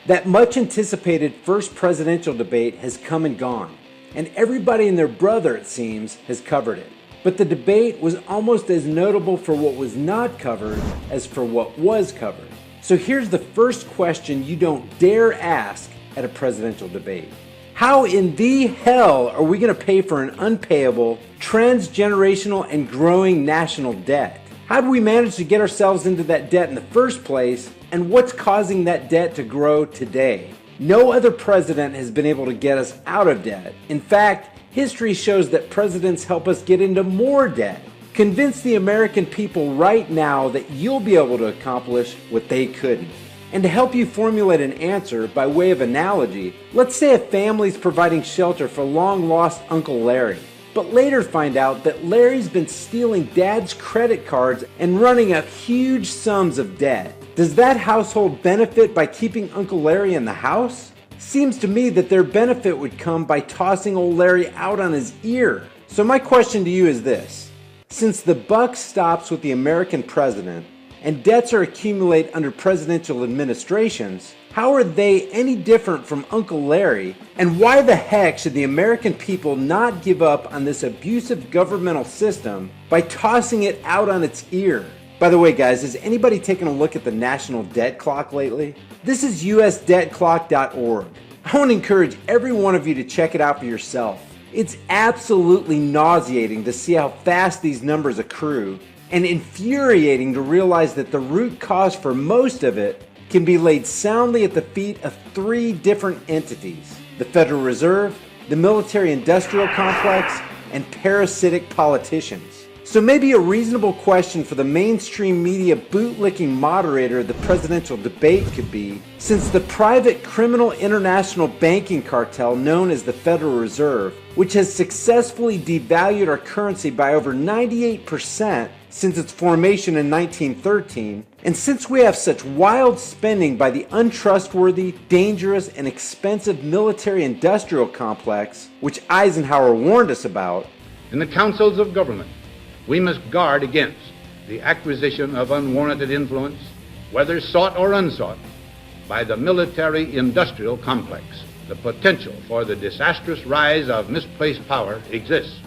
That much anticipated first presidential debate has come and gone, and everybody and their brother, it seems, has covered it. But the debate was almost as notable for what was not covered as for what was covered. So here's the first question you don't dare ask at a presidential debate. How in the hell are we going to pay for an unpayable, transgenerational, and growing national debt? How do we manage to get ourselves into that debt in the first place, and what's causing that debt to grow today? No other president has been able to get us out of debt. In fact, history shows that presidents help us get into more debt. Convince the American people right now that you'll be able to accomplish what they couldn't. And to help you formulate an answer by way of analogy, let's say a family's providing shelter for long-lost Uncle Larry, but later find out that Larry's been stealing Dad's credit cards and running up huge sums of debt. Does that household benefit by keeping Uncle Larry in the house? Seems to me that their benefit would come by tossing old Larry out on his ear. So my question to you is this. Since the buck stops with the American president, and debts are accumulated under presidential administrations, how are they any different from Uncle Larry? And why the heck should the American people not give up on this abusive governmental system by tossing it out on its ear? By the way, guys, has anybody taken a look at the national debt clock lately? This is usdebtclock.org. I want to encourage every one of you to check it out for yourself. It's absolutely nauseating to see how fast these numbers accrue, and infuriating to realize that the root cause for most of it can be laid soundly at the feet of three different entities: the Federal Reserve, the military-industrial complex, and parasitic politicians. So maybe a reasonable question for the mainstream media bootlicking moderator of the presidential debate could be, since the private criminal international banking cartel known as the Federal Reserve, which has successfully devalued our currency by over 98% since its formation in 1913, and since we have such wild spending by the untrustworthy, dangerous, and expensive military-industrial complex, which Eisenhower warned us about, in the councils of government, we must guard against the acquisition of unwarranted influence, whether sought or unsought, by the military-industrial complex. The potential for the disastrous rise of misplaced power exists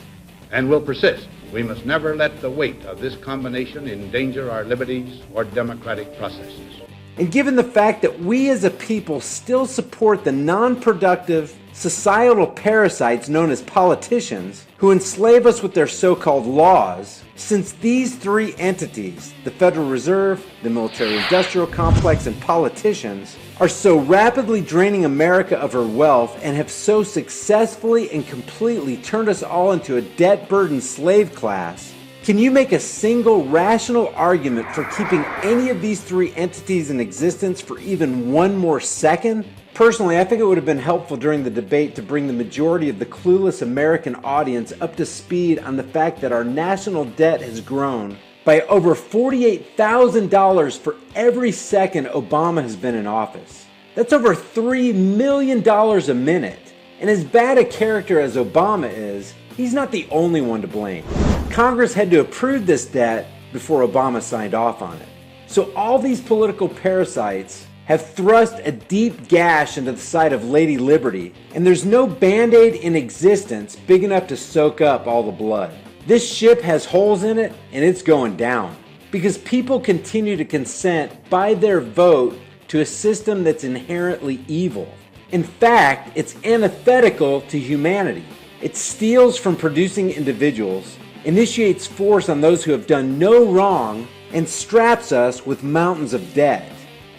and will persist. We must never let the weight of this combination endanger our liberties or democratic processes. And given the fact that we as a people still support the non-productive, societal parasites known as politicians, who enslave us with their so-called laws, since these three entities, the Federal Reserve, the military-industrial complex, and politicians, are so rapidly draining America of her wealth and have so successfully and completely turned us all into a debt-burdened slave class, can you make a single rational argument for keeping any of these three entities in existence for even one more second? Personally, I think it would have been helpful during the debate to bring the majority of the clueless American audience up to speed on the fact that our national debt has grown by over $48,000 for every second Obama has been in office. That's over $3 million a minute. And as bad a character as Obama is, he's not the only one to blame. Congress had to approve this debt before Obama signed off on it. So all these political parasites have thrust a deep gash into the side of Lady Liberty, and there's no Band-Aid in existence big enough to soak up all the blood. This ship has holes in it, and it's going down, because people continue to consent by their vote to a system that's inherently evil. In fact, it's antithetical to humanity. It steals from producing individuals, initiates force on those who have done no wrong, and straps us with mountains of debt.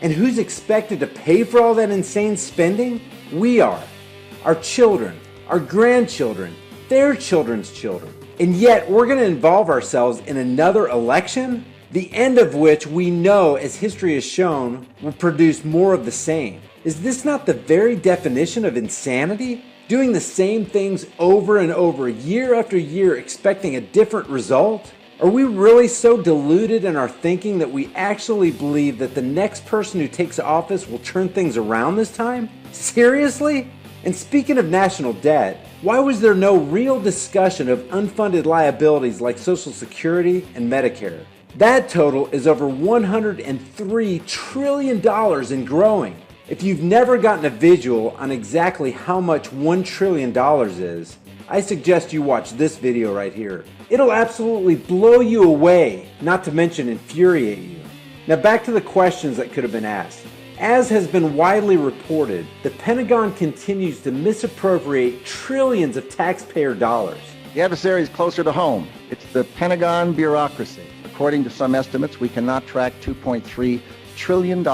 And who's expected to pay for all that insane spending? We are. Our children, our grandchildren, their children's children. And yet we're going to involve ourselves in another election, the end of which we know, as history has shown, will produce more of the same. Is this not the very definition of insanity? Doing the same things over and over, year after year, expecting a different result? Are we really so deluded in our thinking that we actually believe that the next person who takes office will turn things around this time? Seriously? And speaking of national debt, why was there no real discussion of unfunded liabilities like Social Security and Medicare? That total is over $103 trillion and growing. If you've never gotten a visual on exactly how much $1 trillion is, I suggest you watch this video right here. It'll absolutely blow you away, not to mention infuriate you. Now back to the questions that could have been asked. As has been widely reported, the Pentagon continues to misappropriate trillions of taxpayer dollars. The adversary is closer to home. It's the Pentagon bureaucracy. According to some estimates, we cannot track $2.3 trillion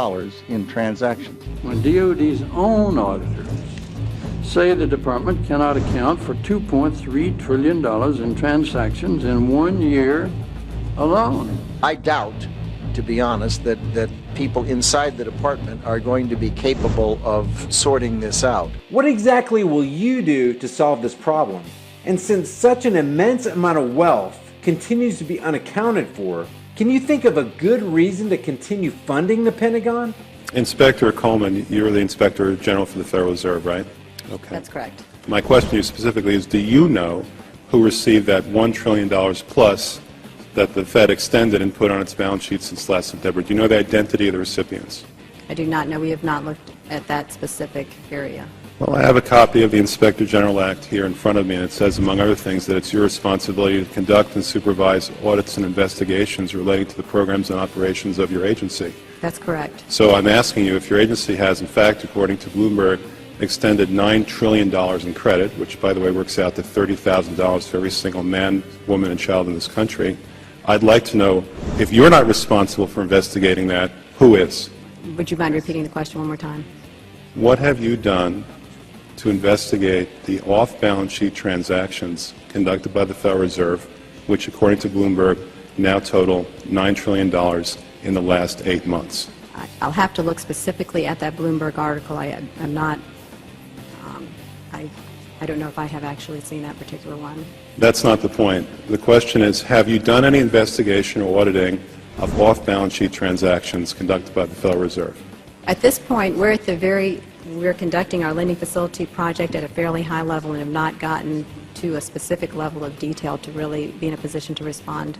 in transactions. When DOD's own auditors say the department cannot account for $2.3 trillion in transactions in 1 year alone. I doubt, to be honest, that people inside the department are going to be capable of sorting this out. What exactly will you do to solve this problem? And since such an immense amount of wealth continues to be unaccounted for, can you think of a good reason to continue funding the Pentagon? Inspector Coleman, you're the Inspector General for the Federal Reserve, right? Okay. That's correct. My question to you specifically is, do you know who received that $1 trillion plus that the Fed extended and put on its balance sheet since last September? Do you know the identity of the recipients? I do not know. We have not looked at that specific area. Well, I have a copy of the Inspector General Act here in front of me, and it says, among other things, that it's your responsibility to conduct and supervise audits and investigations relating to the programs and operations of your agency. That's correct. So I'm asking you if your agency has, in fact, according to Bloomberg, extended $9 trillion in credit, which, by the way, works out to $30,000 for every single man, woman, and child in this country. I'd like to know, if you're not responsible for investigating that, who is? Would you mind repeating the question one more time? What have you done to investigate the off-balance sheet transactions conducted by the Federal Reserve, which, according to Bloomberg, now total $9 trillion in the last 8 months? I'll have to look specifically at that Bloomberg article. I'm not, I don't know if I have actually seen that particular one. That's not the point. The question is, have you done any investigation or auditing of off-balance sheet transactions conducted by the Federal Reserve? At this point, we're conducting our lending facility project at a fairly high level and have not gotten to a specific level of detail to really be in a position to respond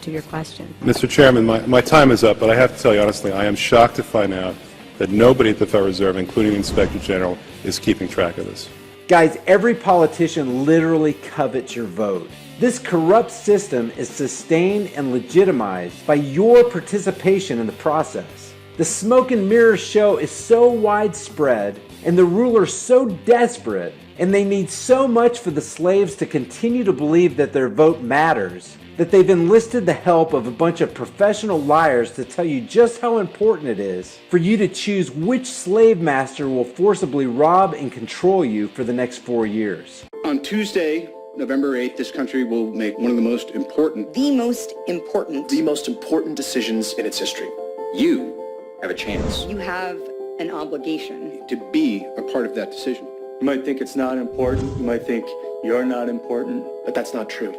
to your question. Mr. Chairman, my time is up, but I have to tell you honestly, I am shocked to find out that nobody at the Federal Reserve, including the Inspector General, is keeping track of this. Guys, every politician literally covets your vote. This corrupt system is sustained and legitimized by your participation in the process. The smoke and mirrors show is so widespread and the rulers so desperate, and they need so much for the slaves to continue to believe that their vote matters, that they've enlisted the help of a bunch of professional liars to tell you just how important it is for you to choose which slave master will forcibly rob and control you for the next 4 years. On Tuesday, November 8th, this country will make one of the most important decisions in its history. You have a chance. You have an obligation to be a part of that decision. You might think it's not important. You might think you're not important. But that's not true.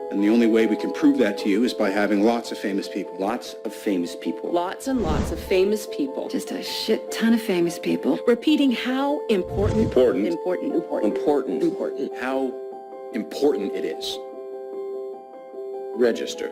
And the only way we can prove that to you is by having lots of famous people. Lots of famous people. Lots and lots of famous people. Just a shit ton of famous people. Repeating how important how important it is. Register.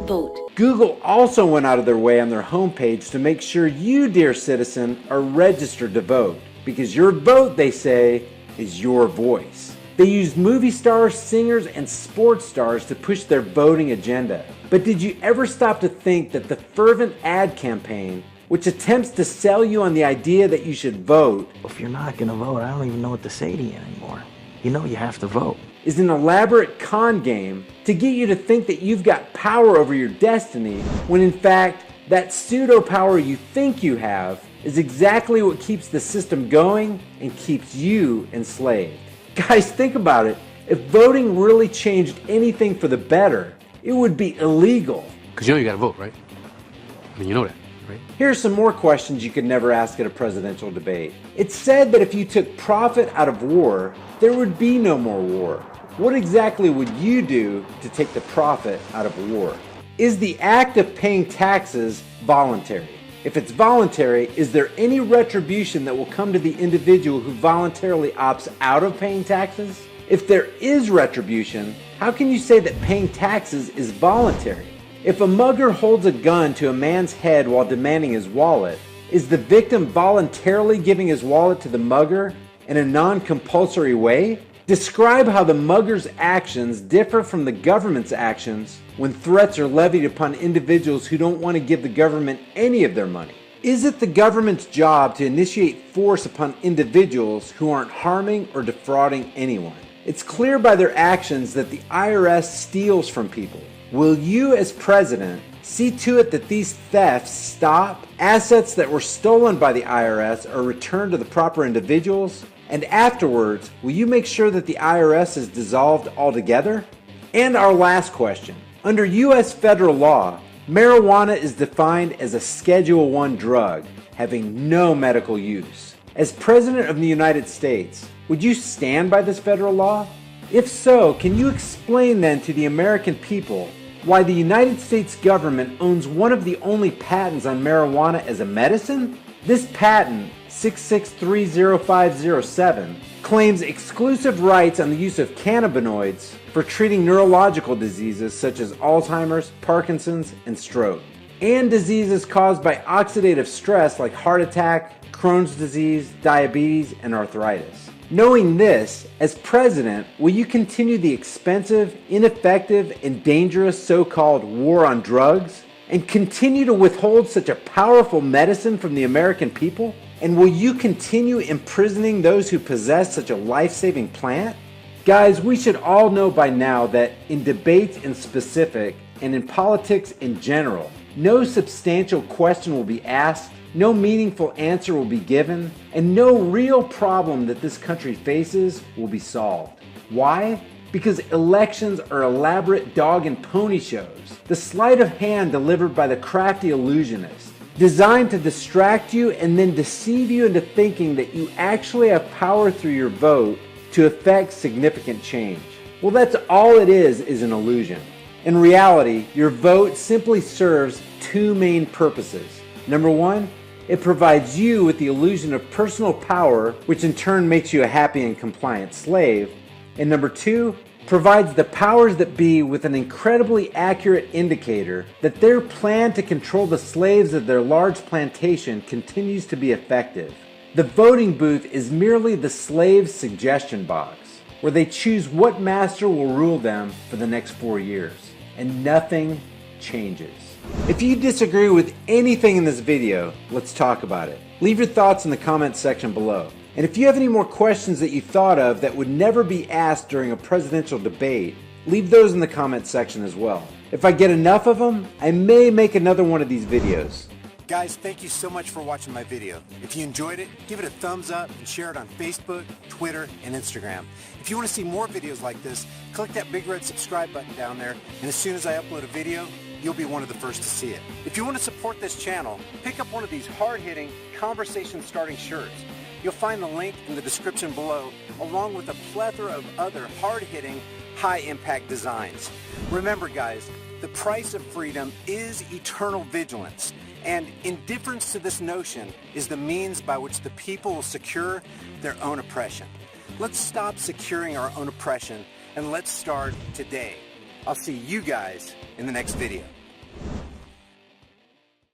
Vote. Google also went out of their way on their homepage to make sure you, dear citizen, are registered to vote. Because your vote, they say, is your voice. They used movie stars, singers, and sports stars to push their voting agenda. But did you ever stop to think that the fervent ad campaign, which attempts to sell you on the idea that you should vote, if you're not going to vote, I don't even know what to say to you anymore. You know you have to vote. Is an elaborate con game to get you to think that you've got power over your destiny, when in fact, that pseudo power you think you have is exactly what keeps the system going and keeps you enslaved. Guys, think about it. If voting really changed anything for the better, it would be illegal. Because you know you gotta vote, right? I mean, you know that, right? Here's some more questions you could never ask at a presidential debate. It's said that if you took profit out of war, there would be no more war. What exactly would you do to take the profit out of war? Is the act of paying taxes voluntary? If it's voluntary, is there any retribution that will come to the individual who voluntarily opts out of paying taxes? If there is retribution, how can you say that paying taxes is voluntary? If a mugger holds a gun to a man's head while demanding his wallet, Is the victim voluntarily giving his wallet to the mugger in a non-compulsory way? Describe how the mugger's actions differ from the government's actions when threats are levied upon individuals who don't want to give the government any of their money. Is it the government's job to initiate force upon individuals who aren't harming or defrauding anyone? It's clear by their actions that the IRS steals from people. Will you, as president, see to it that these thefts stop, assets that were stolen by the IRS are returned to the proper individuals, and afterwards, will you make sure that the IRS is dissolved altogether? And our last question. Under U.S. federal law, marijuana is defined as a Schedule I drug, having no medical use. As President of the United States, would you stand by this federal law? If so, can you explain then to the American people why the United States government owns one of the only patents on marijuana as a medicine? This patent, 6630507, claims exclusive rights on the use of cannabinoids for treating neurological diseases such as Alzheimer's, Parkinson's, and stroke, and diseases caused by oxidative stress like heart attack, Crohn's disease, diabetes, and arthritis. Knowing this, as president, will you continue the expensive, ineffective, and dangerous so-called war on drugs, and continue to withhold such a powerful medicine from the American people? And will you continue imprisoning those who possess such a life-saving plant? Guys, we should all know by now that in debates in specific, and in politics in general, no substantial question will be asked, no meaningful answer will be given, and no real problem that this country faces will be solved. Why? Because elections are elaborate dog and pony shows, the sleight of hand delivered by the crafty illusionist, designed to distract you and then deceive you into thinking that you actually have power through your vote to effect significant change. Well, that's all it is an illusion. In reality, your vote simply serves two main purposes. Number one, it provides you with the illusion of personal power, which in turn makes you a happy and compliant slave. And number two, provides the powers that be with an incredibly accurate indicator that their plan to control the slaves of their large plantation continues to be effective. The voting booth is merely the slave's suggestion box, where they choose what master will rule them for the next 4 years, and nothing changes. If you disagree with anything in this video, let's talk about it. Leave your thoughts in the comments section below. And if you have any more questions that you thought of that would never be asked during a presidential debate, leave those in the comments section as well. If I get enough of them, I may make another one of these videos. Guys, thank you so much for watching my video. If you enjoyed it, give it a thumbs up and share it on Facebook, Twitter, and Instagram. If you want to see more videos like this, click that big red subscribe button down there, and as soon as I upload a video, you'll be one of the first to see it. If you want to support this channel, pick up one of these hard-hitting, conversation-starting shirts. You'll find the link in the description below, along with a plethora of other hard-hitting, high-impact designs. Remember, guys, the price of freedom is eternal vigilance, and indifference to this notion is the means by which the people will secure their own oppression. Let's stop securing our own oppression, and let's start today. I'll see you guys in the next video.